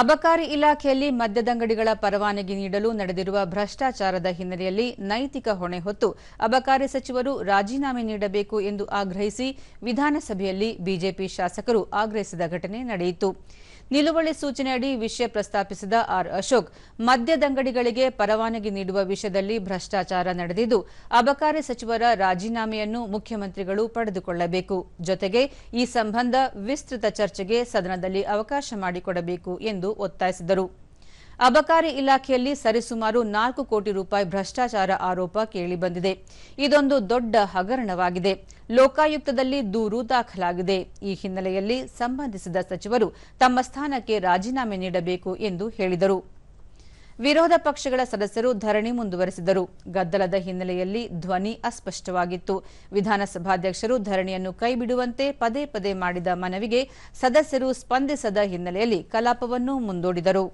ಅಬಕಾರಿ ಇಲಾಖೆಯಲ್ಲಿ ಮದ್ಯದಂಗಡಿಗಳ ಪರವಾನಗಿ ನೀಡಲು ನಡೆದಿರುವ ಭ್ರಷ್ಟಾಚಾರದ ಹಿನ್ನೆಲೆಯಲ್ಲಿ ನೈತಿಕ ಹೊಣೆ ಹೊತ್ತು ಅಬಕಾರಿ ಸಚಿವರು ರಾಜೀನಾಮೆ ನೀಡಬೇಕು ಎಂದು ಆಗ್ರಹಿಸಿ ವಿಧಾನಸಭೆಯಲ್ಲಿ ಬಿಜೆಪಿ ಶಾಸಕರು ಆಗ್ರಹಿಸಿದ ಘಟನೆ ನಡೆಯಿತು. ನಿಲುವಳಿ ಸೂಚನೆಯಡಿ ವಿಷಯ ಪ್ರಸ್ತಾಪಿಸಿದ ಆರ್ ಅಶೋಕ್, ಮದ್ಯದಂಗಡಿಗಳಿಗೆ ಪರವಾನಗಿ ನೀಡುವ ವಿಷಯದಲ್ಲಿ ಭ್ರಷ್ಟಾಚಾರ ನಡೆದಿದ್ದು, ಅಬಕಾರಿ ಸಚಿವರ ರಾಜೀನಾಮೆಯನ್ನು ಮುಖ್ಯಮಂತ್ರಿಗಳು ಪಡೆದುಕೊಳ್ಳಬೇಕು. ಜೊತೆಗೆ ಈ ಸಂಬಂಧ ವಿಸ್ತೃತ ಚರ್ಚೆಗೆ ಸದನದಲ್ಲಿ ಅವಕಾಶ ಮಾಡಿಕೊಡಬೇಕು ಎಂದು ಒತ್ತಾಯಿಸಿದರು. ಅಬಕಾರಿ ಇಲಾಖೆಯಲ್ಲಿ ಸರಿಸುಮಾರು 4 ಕೋಟಿ ರೂಪಾಯಿ ಭ್ರಷ್ಟಾಚಾರ ಆರೋಪ ಕೇಳಿಬಂದಿದೆ. ಇದೊಂದು ದೊಡ್ಡ ಹಗರಣವಾಗಿದೆ. ಲೋಕಾಯುಕ್ತದಲ್ಲಿ ದೂರು ದಾಖಲಾಗಿದೆ. ಈ ಹಿನ್ನೆಲೆಯಲ್ಲಿ ಸಂಬಂಧಿಸಿದ ಸಚಿವರು ತಮ್ಮ ಸ್ಥಾನಕ್ಕೆ ರಾಜೀನಾಮೆ ನೀಡಬೇಕು ಎಂದು ಹೇಳಿದರು. ವಿರೋಧ ಪಕ್ಷಗಳ ಸದಸ್ಯರು ಧರಣಿ ಮುಂದುವರೆಸಿದರು. ಗದ್ದಲದ ಹಿನ್ನೆಲೆಯಲ್ಲಿ ಧ್ವನಿ ಅಸ್ಪಷ್ಟವಾಗಿತ್ತು. ವಿಧಾನಸಭಾಧ್ಯಕ್ಷರು ಧರಣಿಯನ್ನು ಕೈಬಿಡುವಂತೆ ಪದೇ ಪದೇ ಮಾಡಿದ ಮನವಿಗೆ ಸದಸ್ಯರು ಸ್ಪಂದಿಸದ ಹಿನ್ನೆಲೆಯಲ್ಲಿ ಕಲಾಪವನ್ನು ಮುಂದೂಡಿದರು.